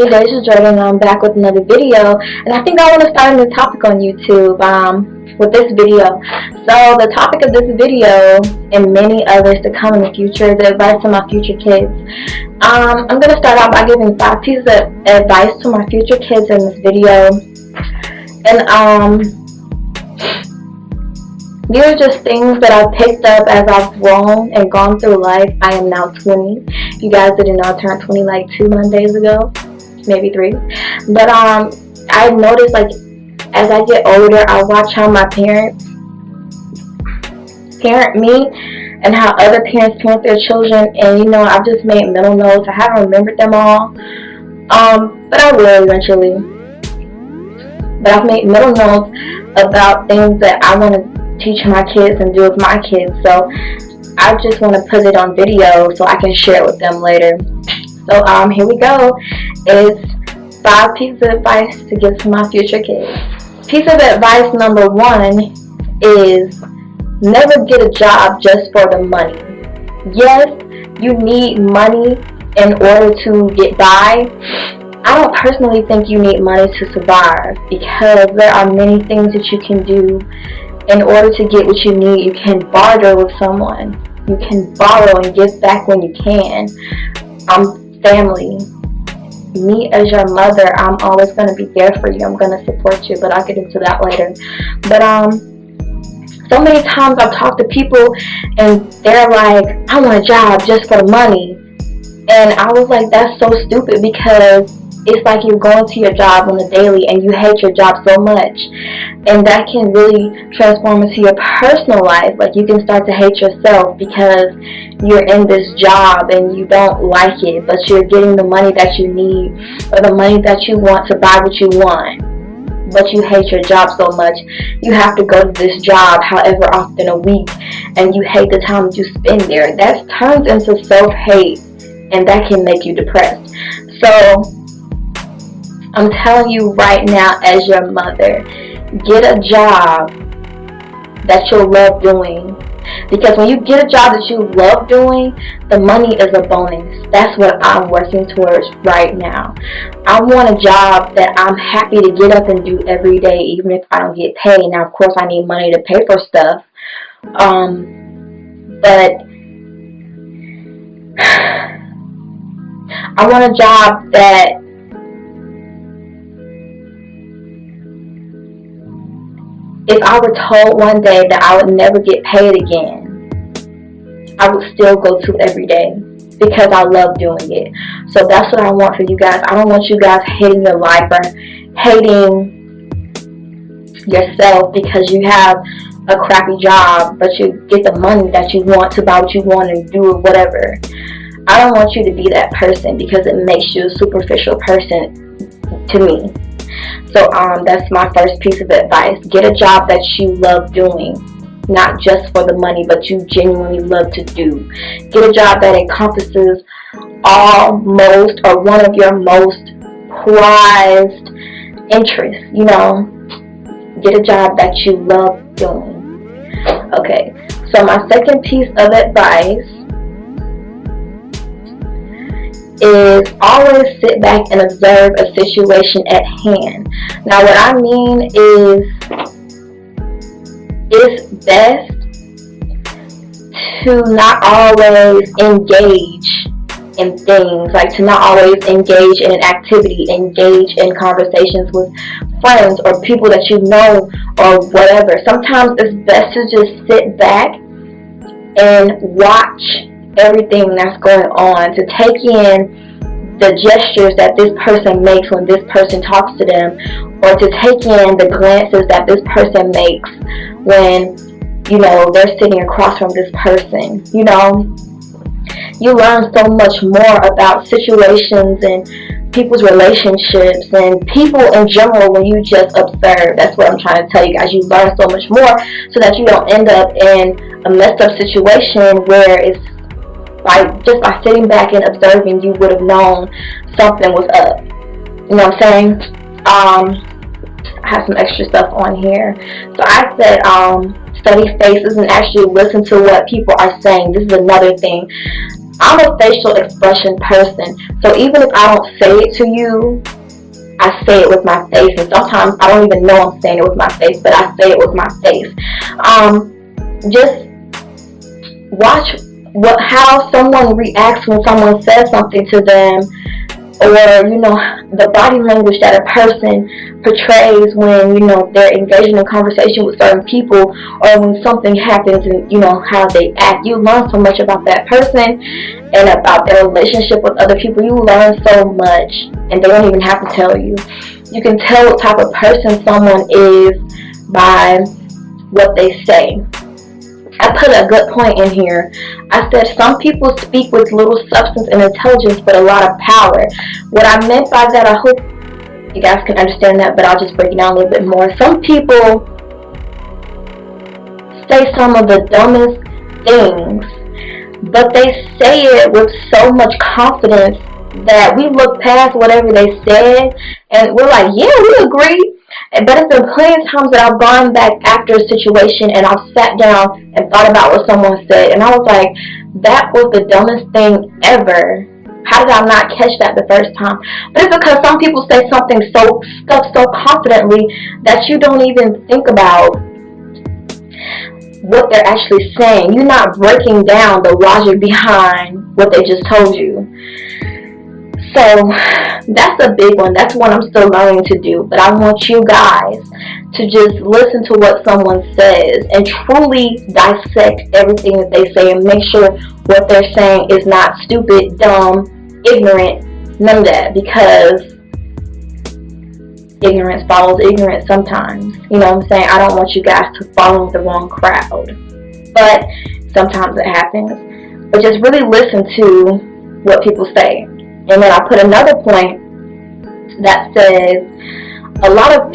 Hey, Dāsha Jordan, I'm back with another video, and I think I want to start a new topic on YouTube with this video. So the topic of this video, and many others to come in the future, is advice to my future kids. I'm going to start out by giving 5 pieces of advice to my future kids in this video, and these are just things that I've picked up as I've grown and gone through life. I am now 20. If you guys didn't know, I turned 20 like 2 Mondays ago. Maybe 3. But I've noticed, like, as I get older, I watch how my parents parent me and how other parents parent their children, and you know, I've just made mental notes. I haven't remembered them all, but I will eventually. But I've made mental notes about things that I want to teach my kids and do with my kids, so I just want to put it on video so I can share it with them later. So here we go. It's 5 pieces of advice to give to my future kids. Piece of advice number 1 is never get a job just for the money. Yes, you need money in order to get by. I don't personally think you need money to survive, because there are many things that you can do in order to get what you need. You can barter with someone. You can borrow and give back when you can. Family. Me as your mother, I'm always going to be there for you. I'm going to support you, but I'll get into that later. But so many times I've talked to people and they're like, I want a job just for the money. And I was like, that's so stupid, because it's like you're going to your job on the daily and you hate your job so much. And that can really transform into your personal life. Like, you can start to hate yourself because you're in this job and you don't like it, but you're getting the money that you need or the money that you want to buy what you want. But you hate your job so much, you have to go to this job however often a week, and you hate the time that you spend there. That turns into self-hate, and that can make you depressed. So I'm telling you right now, as your mother, get a job that you'll love doing. Because when you get a job that you love doing, the money is a bonus. That's what I'm working towards right now. I want a job that I'm happy to get up and do every day, even if I don't get paid. Now, of course, I need money to pay for stuff. But I want a job that if I were told one day that I would never get paid again, I would still go to every day because I love doing it. So that's what I want for you guys. I don't want you guys hating your life or hating yourself because you have a crappy job, but you get the money that you want to buy what you want and do or whatever. I don't want you to be that person, because it makes you a superficial person to me. So that's my first piece of advice. Get a job that you love doing, not just for the money, but you genuinely love to do. Get a job that encompasses most or one of your most prized interests, you know. Get a job that you love doing. Okay, so my second piece of advice is always sit back and observe a situation at hand. Now, what I mean is, it's best to not always engage in things, like to not always engage in an activity, engage in conversations with friends or people that you know or whatever. Sometimes it's best to just sit back and watch everything that's going on, to take in the gestures that this person makes when this person talks to them, or to take in the glances that this person makes when, you know, they're sitting across from this person. You know, you learn so much more about situations and people's relationships and people in general when you just observe. That's what I'm trying to tell you guys. You learn so much more so that you don't end up in a messed up situation where it's just by sitting back and observing, you would have known something was up. You know what I'm saying? I have some extra stuff on here. So I said study faces and actually listen to what people are saying. This is another thing. I'm a facial expression person. So even if I don't say it to you, I say it with my face. And sometimes I don't even know I'm saying it with my face, but I say it with my face. Just watch how someone reacts when someone says something to them, or the body language that a person portrays when they're engaging in conversation with certain people, or when something happens, and how they act. You learn so much about that person and about their relationship with other people. You learn so much, and they don't even have to tell you. You can tell what type of person someone is by what they say. I put a good point in here. I said some people speak with little substance and intelligence, but a lot of power. What I meant by that, I hope you guys can understand that, but I'll just break it down a little bit more. Some people say some of the dumbest things, but they say it with so much confidence that we look past whatever they said, and we're like, yeah, we agree. But it's been plenty of times that I've gone back after a situation and I've sat down and thought about what someone said, and I was like, that was the dumbest thing ever. How did I not catch that the first time? But it's because some people say something so confidently that you don't even think about what they're actually saying. You're not breaking down the logic behind what they just told you. So that's a big one. That's one I'm still learning to do. But I want you guys to just listen to what someone says and truly dissect everything that they say and make sure what they're saying is not stupid, dumb, ignorant, none of that. Because ignorance follows ignorance sometimes. You know what I'm saying? I don't want you guys to follow the wrong crowd. But sometimes it happens. But just really listen to what people say. And then I put another point that says a lot of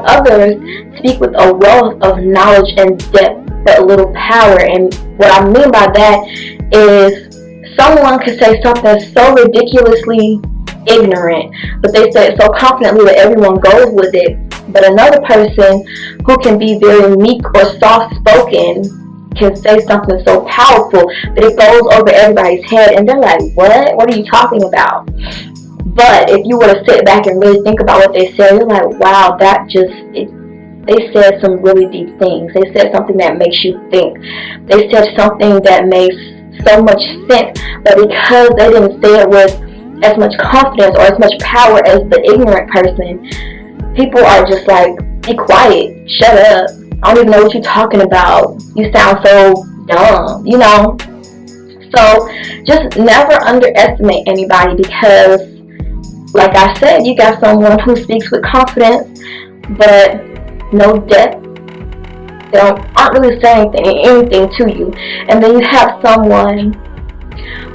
others speak with a wealth of knowledge and depth, but little power. And what I mean by that is someone could say something so ridiculously ignorant, but they say it so confidently that everyone goes with it. But another person who can be very meek or soft-spoken can say something so powerful that it goes over everybody's head, and they're like, what are you talking about? But if you were to sit back and really think about what they said, you're like, wow, they said some really deep things. They said something that makes you think. They said something that makes so much sense, but because they didn't say it with as much confidence or as much power as the ignorant person, people are just like, be quiet, shut up, I don't even know what you're talking about, you sound so dumb, So just never underestimate anybody, because like I said, you got someone who speaks with confidence but no depth. They aren't really saying anything to you. And then you have someone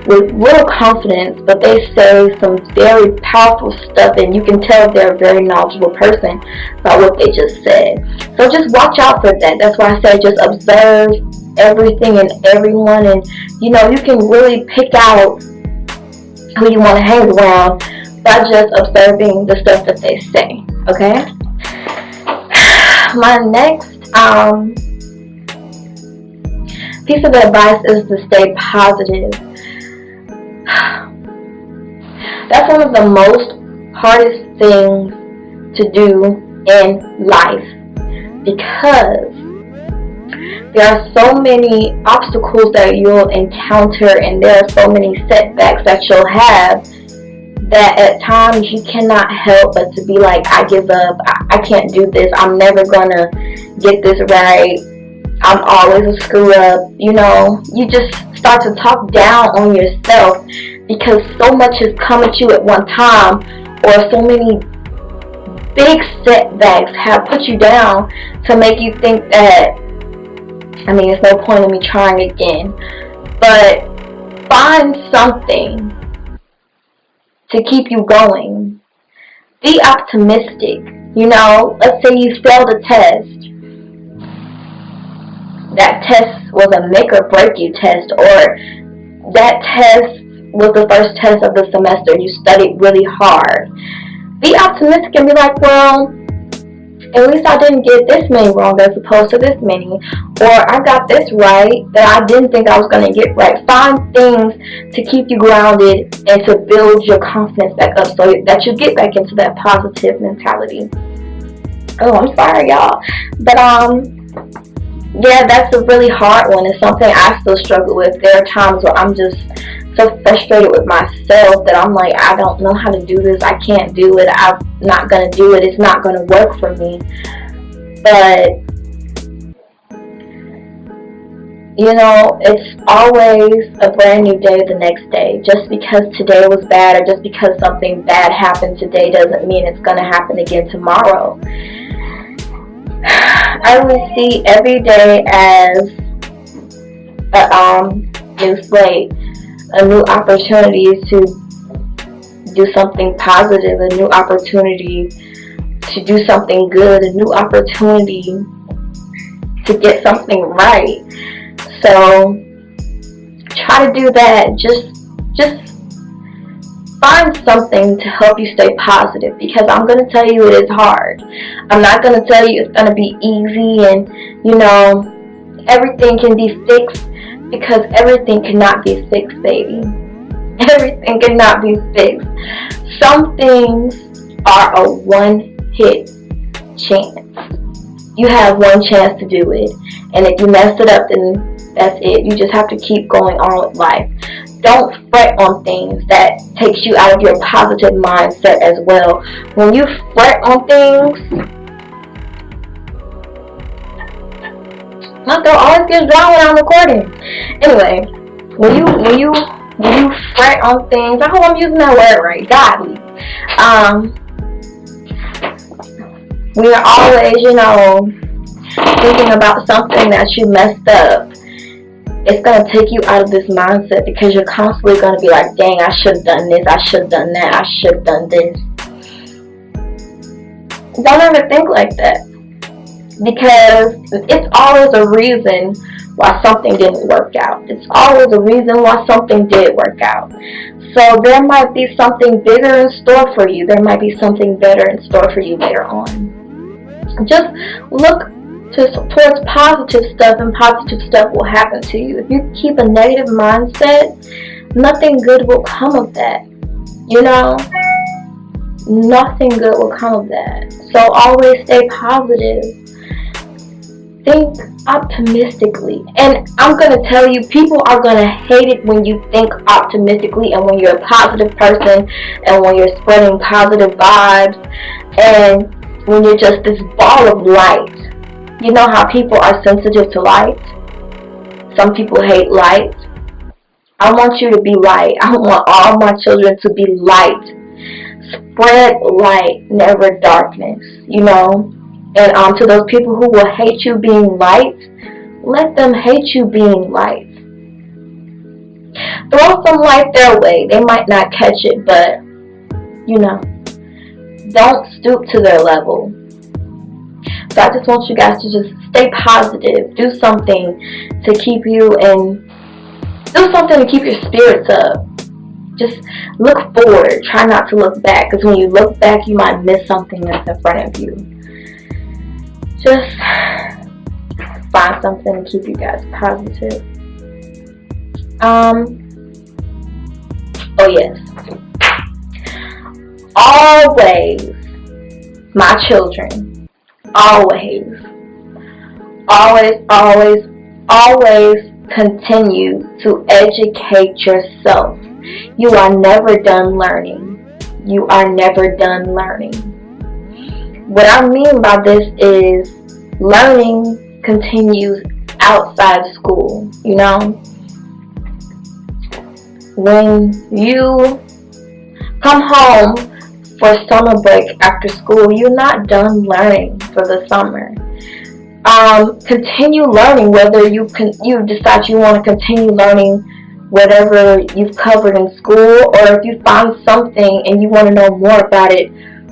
with little confidence, but they say some very powerful stuff, and you can tell they're a very knowledgeable person about what they just said. So just watch out for that. That's why I said just observe everything and everyone, and you can really pick out who you want to hang around by just observing the stuff that they say. Okay? My next piece of advice is to stay positive. That's one of the most hardest things to do in life, because there are so many obstacles that you'll encounter, and there are so many setbacks that you'll have, that at times you cannot help but to be like, I give up, I can't do this, I'm never gonna get this right, I'm always a screw up. You just start to talk down on yourself because so much has come at you at one time, or so many big setbacks have put you down to make you think that, there's no point in me trying again. But find something to keep you going. Be optimistic. Let's say you failed a test. That test was a make or break you test, or that test was the first test of the semester and you studied really hard. Be optimistic and be like, well, At least I didn't get this many wrong as opposed to this many. Or I got this right that I didn't think I was going to get right. Find things to keep you grounded and to build your confidence back up so that you get back into that positive mentality. Oh, I'm sorry, y'all. But, yeah, that's a really hard one. It's something I still struggle with. There are times where I'm just so frustrated with myself that I'm like, I don't know how to do this. I can't do it. I'm not going to do it. It's not going to work for me. But, you know, it's always a brand new day the next day. Just because today was bad or just because something bad happened today doesn't mean it's going to happen again tomorrow. I really see every day as a new slate, a new opportunity to do something positive, a new opportunity to do something good, a new opportunity to get something right. So try to do that. Just find something to help you stay positive, because I'm going to tell you it is hard. I'm not going to tell you it's going to be easy and, you know, everything can be fixed, because everything cannot be fixed, baby. Everything cannot be fixed. Some things are a one-hit chance. You have one chance to do it, and if you mess it up, then that's it. You just have to keep going on with life. Don't fret on things. That takes you out of your positive mindset as well. When you fret on things, my throat always gets dry when I'm recording. Anyway, when you fret on things, I hope I'm using that word right, godly. We are always, you know, thinking about something that you messed up. It's going to take you out of this mindset, because you're constantly going to be like, dang, I should have done this, I should have done that, I should have done this. Don't ever think like that, because it's always a reason why something didn't work out. It's always a reason why something did work out. So there might be something bigger in store for you. There might be something better in store for you later on. Just look towards positive stuff, and positive stuff will happen to you. If you keep a negative mindset, nothing good will come of that. You know, nothing good will come of that. So always stay positive. Think optimistically. And I'm going to tell you, people are going to hate it when you think optimistically and when you're a positive person and when you're spreading positive vibes and when you're just this ball of light. You know how people are sensitive to light? Some people hate light. I want you to be light. I want all my children to be light. Spread light, never darkness, you know? And to those people who will hate you being light, let them hate you being light. Throw some light their way. They might not catch it, but, you know, don't stoop to their level. So I just want you guys to just stay positive. Do something to keep you and do something to keep your spirits up. Just look forward. Try not to look back, because when you look back, you might miss something that's in front of you. Just find something to keep you guys positive. Oh yes. Always, my children, always continue to educate yourself. You are never done learning. You are never done learning. What I mean by this is learning continues outside school, you know? When you come home for summer break after school, you're not done learning for the summer. Continue learning, whether you decide you want to continue learning whatever you've covered in school, or if you find something and you want to know more about it,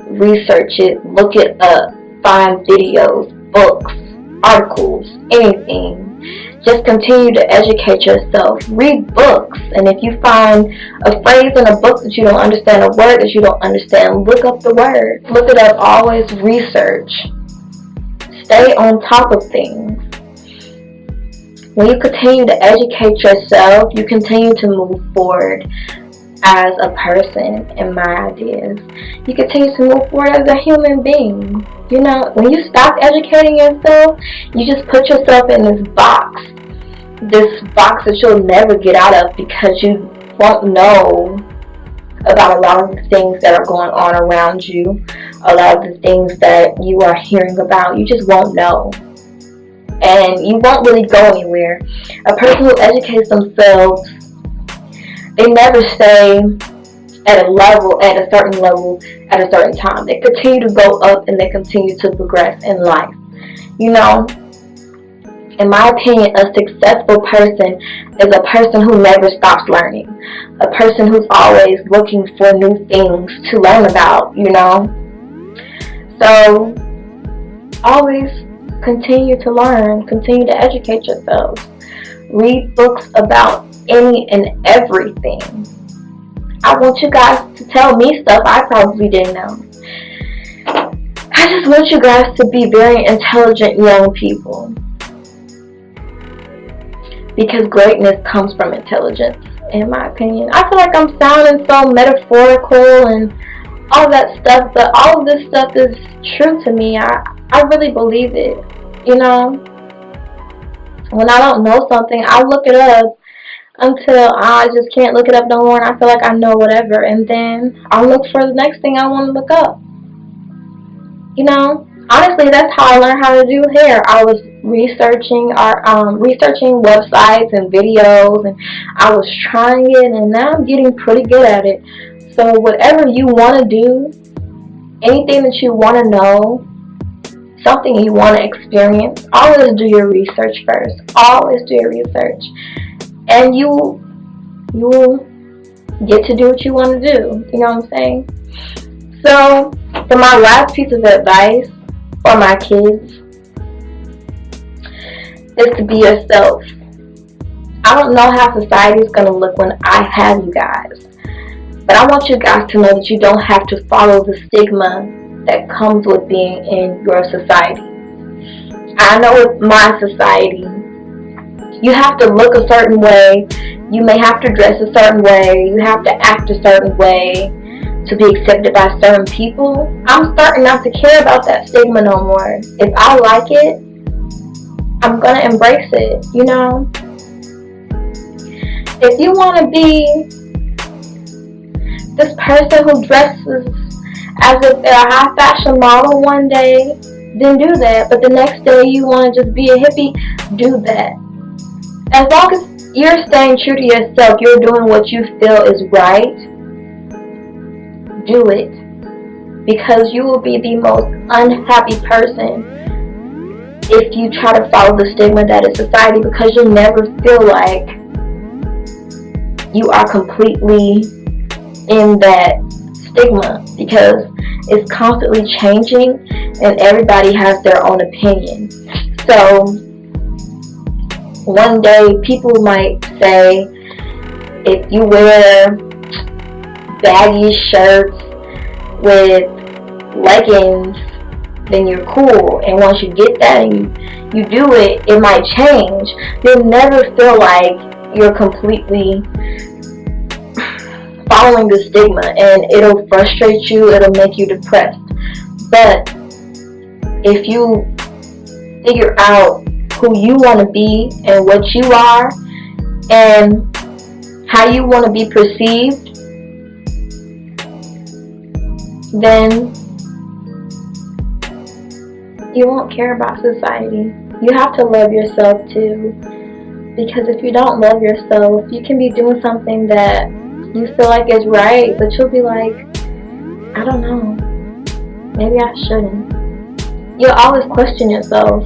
research it, look it up, find videos, books, articles, anything. Just continue to educate yourself. Read books, and if you find a phrase in a book that you don't understand, a word that you don't understand, look up the word. Look it up. Always research. stay on top of things. When you continue to educate yourself, you continue to move forward as a person, in my ideas. You continue to move forward as a human being. You know, when you stop educating yourself, you just put yourself in this box that you'll never get out of, because you won't know about a lot of the things that are going on around you, a lot of the things that you are hearing about. You just won't know. And you won't really go anywhere. A person who educates themselves, they never stay at a certain level, at a certain time. They continue to go up and they continue to progress in life. You know, in my opinion, a successful person is a person who never stops learning. A person who's always looking for new things to learn about, you know. So, always continue to learn, continue to educate yourselves. Read books about any and everything. I want you guys to tell me stuff I probably didn't know. I just want you guys to be very intelligent young people. Because greatness comes from intelligence, in my opinion. I feel like I'm sounding so metaphorical and all that stuff, but all of this stuff is true to me. I really believe it, you know. When I don't know something, I look it up until I just can't look it up no more, and I feel like I know whatever, and then I'll look for the next thing I want to look up. You know, honestly, that's how I learned how to do hair. I was researching websites and videos, and I was trying it, and now I'm getting pretty good at it. So whatever you want to do, anything that you want to know, something you want to experience, always do your research first. Always do your research. And you will get to do what you want to do. You know what I'm saying? So, for my last piece of advice for my kids is to be yourself. I don't know how society is going to look when I have you guys. But I want you guys to know that you don't have to follow the stigma that comes with being in your society. I know with my society, you have to look a certain way, you may have to dress a certain way, you have to act a certain way to be accepted by certain people. I'm starting not to care about that stigma no more. If I like it, I'm going to embrace it, you know. If you want to be this person who dresses as if they're a high fashion model one day, then do that. But the next day you want to just be a hippie, do that. As long as you're staying true to yourself, you're doing what you feel is right, do it. Because you will be the most unhappy person if you try to follow the stigma that is society, because you'll never feel like you are completely in that stigma, because it's constantly changing and everybody has their own opinion. So one day people might say, if you wear baggy shirts with leggings, then you're cool. And once you get that and you do it, it might change. You'll never feel like you're completely following the stigma, and it'll frustrate you, it'll make you depressed. But if you figure out who you want to be and what you are and how you want to be perceived, then you won't care about society. You have to love yourself too, because if you don't love yourself, you can be doing something that you feel like is right, but you'll be like, I don't know, maybe I shouldn't. You'll always question yourself.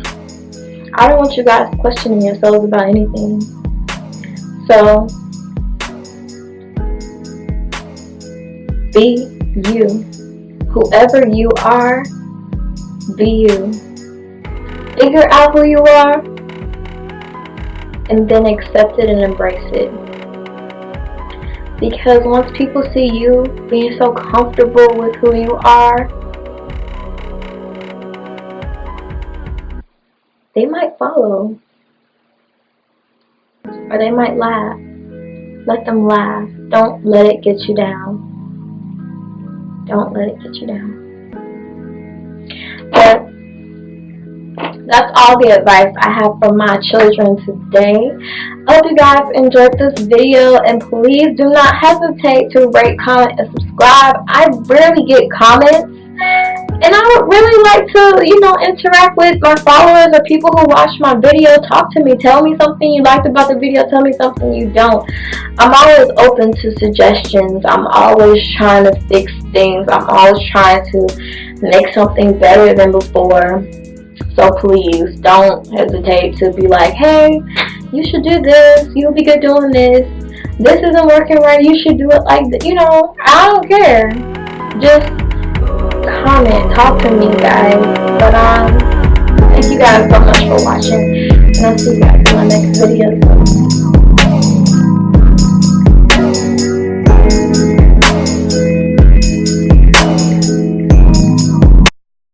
I don't want you guys questioning yourselves about anything. So, be you. Whoever you are, be you. Figure out who you are, and then accept it and embrace it. Because once people see you being so comfortable with who you are, they might follow. Or they might laugh. Let them laugh. Don't let it get you down. Don't let it get you down. But that's all the advice I have for my children today. I hope you guys enjoyed this video, and please do not hesitate to rate, comment, and subscribe. I rarely get comments, and I would really like to, interact with my followers or people who watch my video. Talk to me. Tell me something you liked about the video. Tell me something you don't. I'm always open to suggestions. I'm always trying to fix things. I'm always trying to make something better than before. So please don't hesitate to be like, hey, you should do this. You'll be good doing this. This isn't working right. You should do it like this. I don't care. Just comment. Talk to me, guys. But thank you guys so much for watching. And I'll see you guys in my next video.